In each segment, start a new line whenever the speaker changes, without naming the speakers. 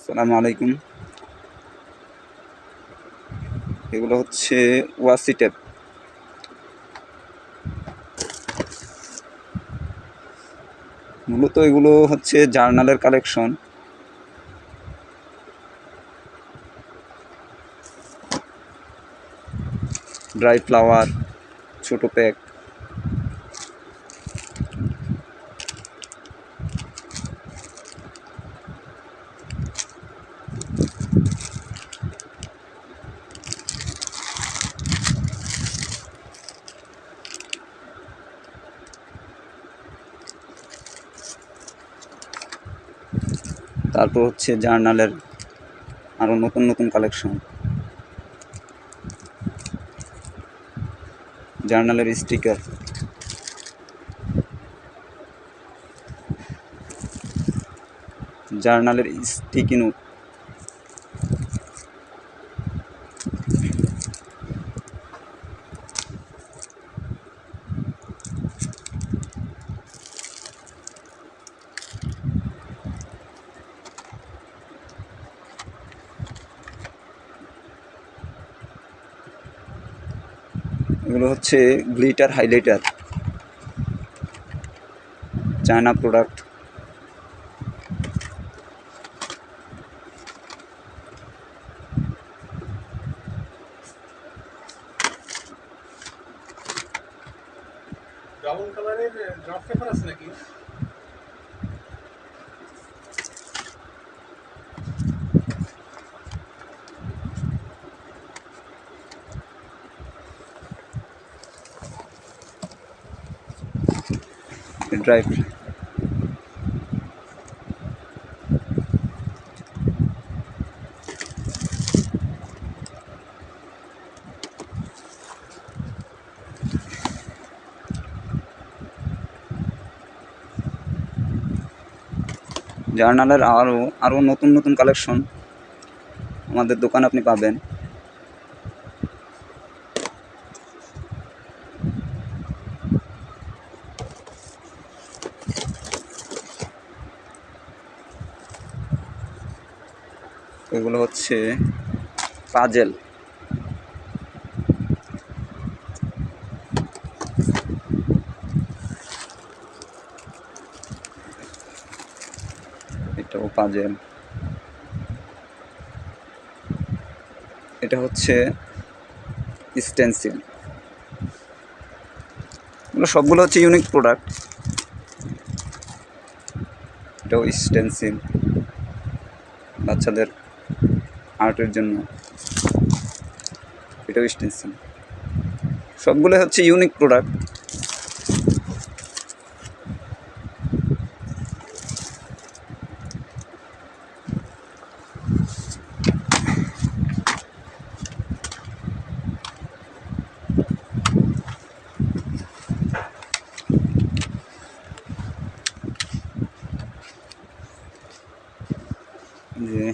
আসসালামু আলাইকুম। এগুলো হচ্ছে ওয়াসি টেপ। মূলত এগুলো হচ্ছে জার্নালের কালেকশন। ড্রাই ফ্লাওয়ার, ছোট প্যাক। তারপর হচ্ছে জার্নালের আরও নতুন নতুন কালেকশন। জার্নালের স্টিকার, জার্নালের স্টিকি নোট, এগুলো হচ্ছে glitter highlighter, China product.
Brown কালারের গ্রাফ পেপার আছে নাকি?
ড্রাই জার্নালের আরও নতুন নতুন কালেকশন আমাদের দোকানে আপনি পাবেন। এগুলো হচ্ছে পাজেল, এটাও পাজেল। এটা হচ্ছে স্টেন্সিল। এগুলো সবগুলো হচ্ছে ইউনিক প্রোডাক্ট। এটাও স্টেন্সিল, বাচ্চাদের আর্টের জন্য। এটাও স্টেন্সিল। সবগুলো হচ্ছে ইউনিক প্রোডাক্ট। যে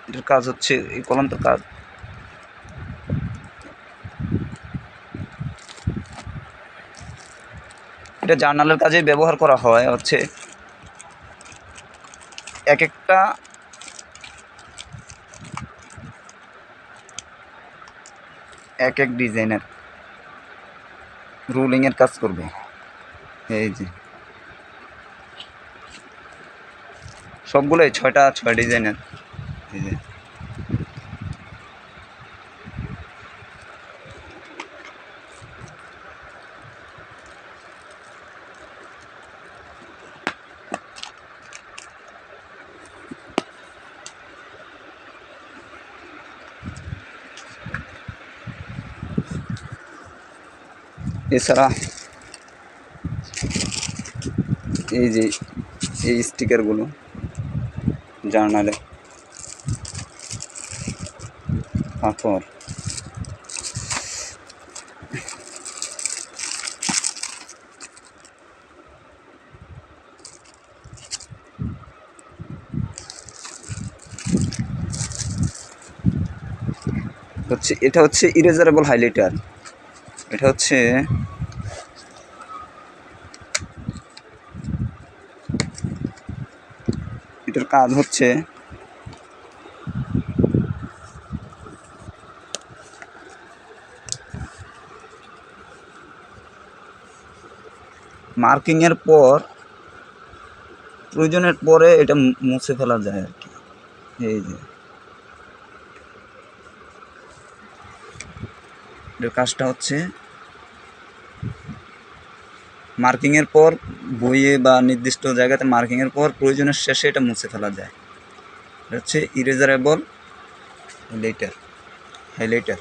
এটার কাজ হচ্ছে এই কলমটার কাজ। এটা জার্নালের কাজে ব্যবহার করা হয়। হচ্ছে এক একটা এক এক ডিজাইনের রুলিংয়ের কাজ করবে। এই যে সবগুলোই 6টা 6 ডিজাইনের। এই যে এছাড়া এই যে এই স্টিকারগুলো জার্নালে পাথর, এটা হচ্ছে ইরেজারেবল হাইলাইটার। এটা হচ্ছে এটার কাজ হচ্ছে মার্কিংয়ের পর প্রয়োজনের পরে এটা মুছে ফেলা যায় আর কি। এই যে এটার কাজটা হচ্ছে মার্কিংয়ের পর বইয়ে বা নির্দিষ্ট জায়গাতে মার্কিংয়ের পর প্রয়োজনের শেষে এটা মুছে ফেলা যায়। এটা হচ্ছে ইরেজারেবল হাইলাইটার।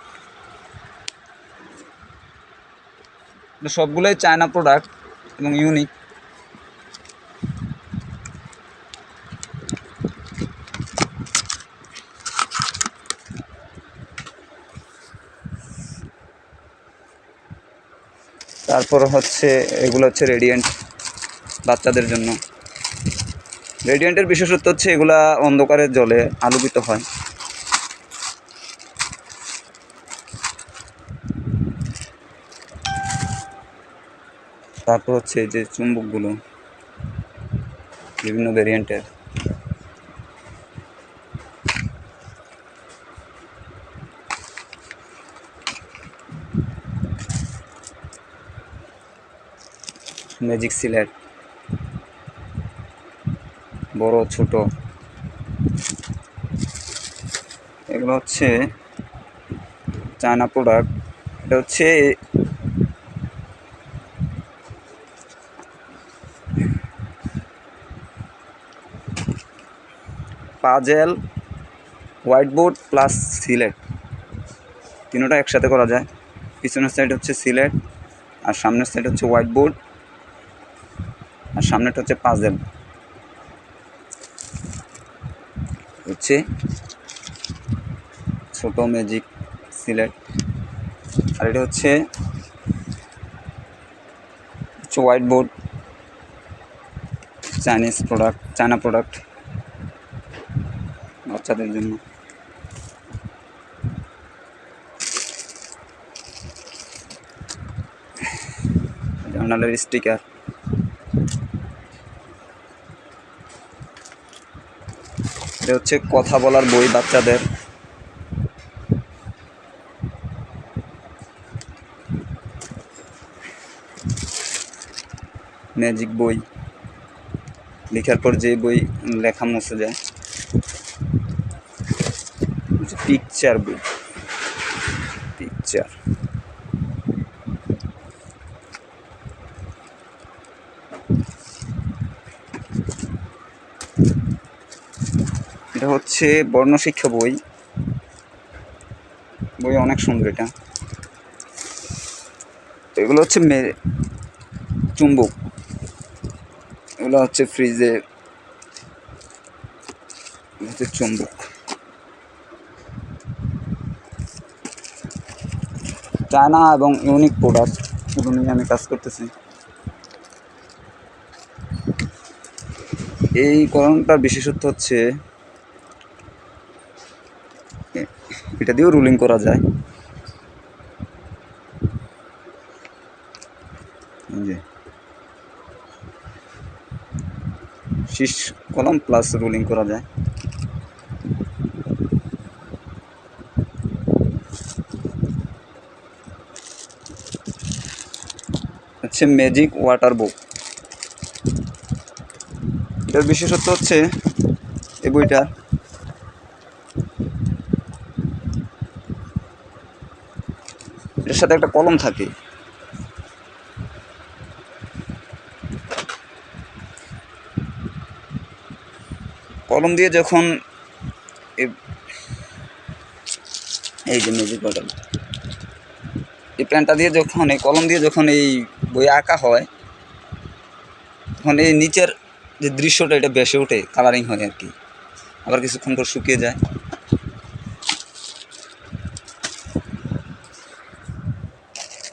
এটা সবগুলোই চায়না প্রোডাক্ট এবং ইউনিক। তারপর হচ্ছে এগুলো হচ্ছে রেডিয়েন্ট, বাচ্চাদের জন্য। রেডিয়েন্টের বিশেষত্ব হচ্ছে এগুলা অন্ধকারে জ্বলে আলোকিত হয়। তারপর হচ্ছে যে চুম্বকগুলো বিভিন্ন ভেরিয়েন্টের। ম্যাজিক সিলেট, বড় ছোট, এগুলো হচ্ছে চায়না প্রোডাক্ট। এটা হচ্ছে puzzle, whiteboard plus slate, তিনোটা একসাথে করা যায়। পিছনের সাইড হচ্ছে সিলেট, আর সামনের সাইড হচ্ছে হোয়াইট বোর্ড, আর সামনেটা হচ্ছে পাজেল। হচ্ছে ছোট ম্যাজিক সিলেট, আর এটা হচ্ছে হোয়াইট বোর্ড, চায়না প্রোডাক্ট বাচ্চাদের জন্য। জার্নালের স্টিকার, এটা হচ্ছে কথা বলার বই বাচ্চাদের। ম্যাজিক বই, লেখার পর যে বই লেখা মুছে যায়। পিকচার বই, পিকচার। এটা হচ্ছে বর্ণশিক্ষা বই, বই অনেক সুন্দর। এটা এগুলো হচ্ছে চুম্বক, এগুলো হচ্ছে ফ্রিজে হচ্ছে চুম্বক। চায়না এবং ইউনিক প্রোডাক্ট, এগুলো নিয়ে আমি কাজ করতেছি। এই কলমটার বিশেষত্ব হচ্ছে এটা দিয়েও রুলিং করা যায়। শীষ কলম প্লাস রুলিং করা যায়। হচ্ছে ম্যাজিক ওয়াটার বুক। এটার বিশেষত্ব হচ্ছে এই বইটা এর সাথে একটা কলম থাকে। কলম দিয়ে যখন এই যে ম্যাজিক ওয়াটার, এই পেনটা দিয়ে যখন এই কলম দিয়ে যখন এই বই আঁকা হয়, তখন এই নিচের যে দৃশ্যটা এটা বেসে ওঠে, কালারিং হয় আর কি। আবার কিছুক্ষণ পর শুকিয়ে যায়।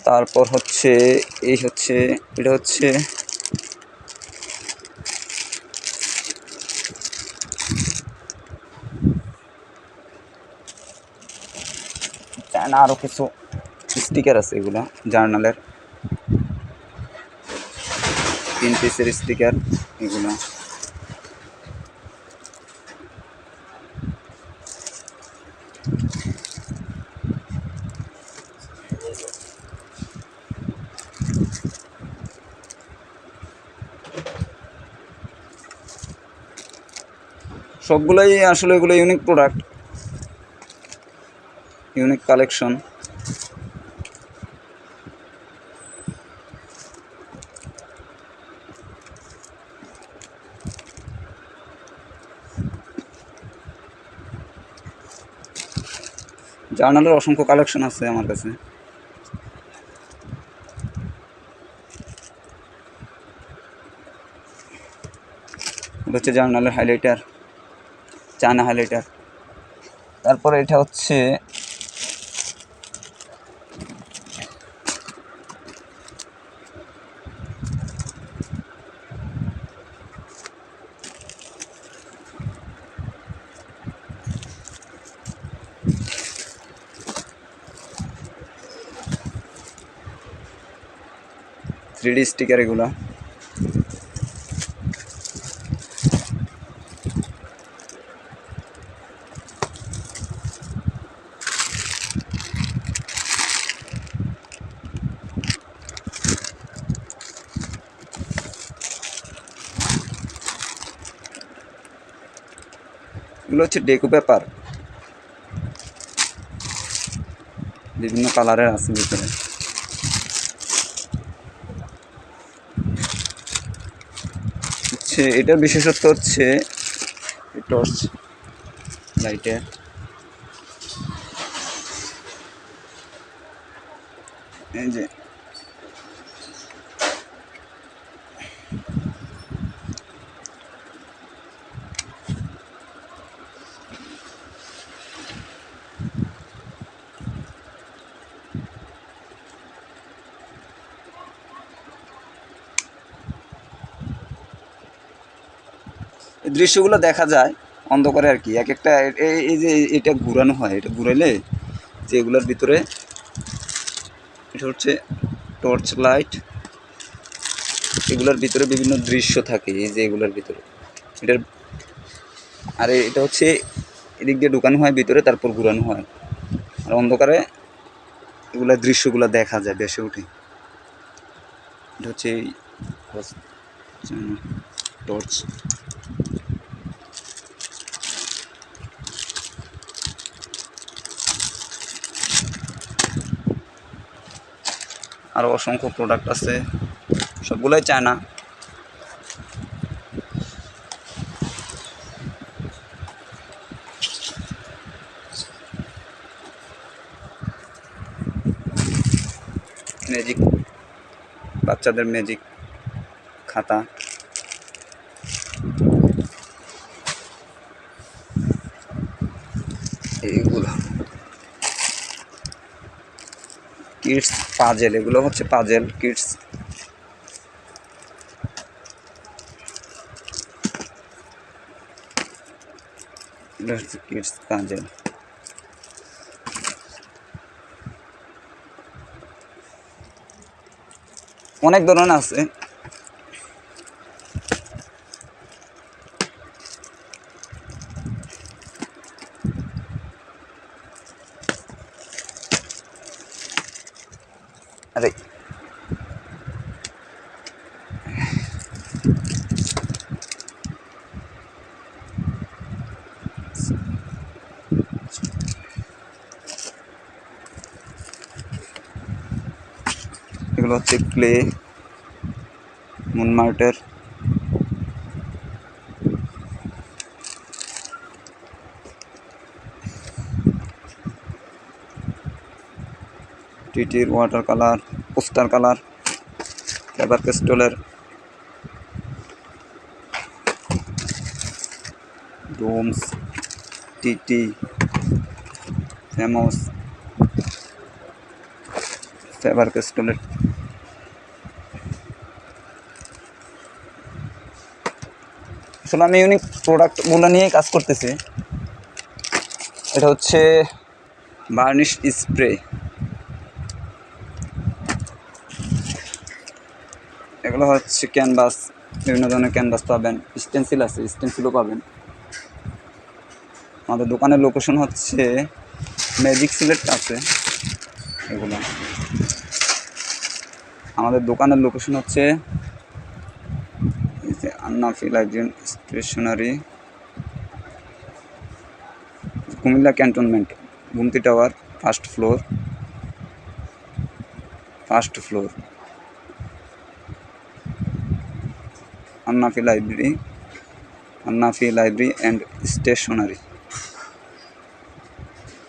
তারপর হচ্ছে এটা হচ্ছে চায়না আরও কিছু স্টিকার আছে, এগুলো জার্নালের 3 পিসের স্টিকার এগুলো। সবগুলোই আসলে এগুলো ইউনিক প্রোডাক্ট, ইউনিক কালেকশন। জার্নালের অসংখ্য কালেকশন আছে আমার কাছে। এটা হচ্ছে জার্নালের হাইলাইটার, চায়না হাইলাইটার। তারপরে এটা হচ্ছে থ্রিডি স্টিকার এগুলা। এগুলো হচ্ছে ডেকো পেপার, বিভিন্ন কালারের আছে ভিতরে। হচ্ছে এটার বিশেষত্ব হচ্ছে টর্চ লাইটের, এই যে এই দৃশ্যগুলো দেখা যায় অন্ধকারে আর কি। এক একটা এই যে এটা ঘুরানো হয়, এটা ঘুরাইলে যে এগুলোর ভিতরে, এটা হচ্ছে টর্চ লাইট, এগুলোর ভিতরে বিভিন্ন দৃশ্য থাকে এই যে এগুলোর ভিতরে এটার। আর এটা হচ্ছে এদিক দিয়ে ঢুকানো হয় ভিতরে, তারপর ঘুরানো হয়, আর অন্ধকারে এগুলা দৃশ্যগুলো দেখা যায় বেশি উঠে। এটা হচ্ছে টর্চ। আরও অসংখ্য প্রোডাক্ট আছে, সবগুলোই চায়না। ম্যাজিক, বাচ্চাদের ম্যাজিক খাতা, এইগুলো কিডস পাজেল, এগুলো হচ্ছে পাজেল কিডস। এটা হচ্ছে কিডস পাজেল। অনেক ধরনের আছে। আরে এগুলো হচ্ছে ক্লে, মুনমার্টের। টিটির water colour, poster colour, Faber ক্যাস্টলের, ডোমস, টিটি, ফেমস, ফেবার ক্যাস্টলের। আসলে আমি ইউনিক প্রোডাক্টগুলো নিয়েই কাজ করতেছি। এটা হচ্ছে বার্নিশ স্প্রে। এগুলো হচ্ছে ক্যানভাস, বিভিন্ন ধরনের ক্যানভাস পাবেন, স্টেন্সিল আছে, স্টেন্সিলও পাবেন। আমাদের দোকানের লোকেশন হচ্ছে ম্যাজিক সিলেট আছে এগুলো। আমাদের দোকানের লোকেশন হচ্ছে Annafi library stationery, Comilla cantonment, Gumti tower, first floor, Annafi library and stationery.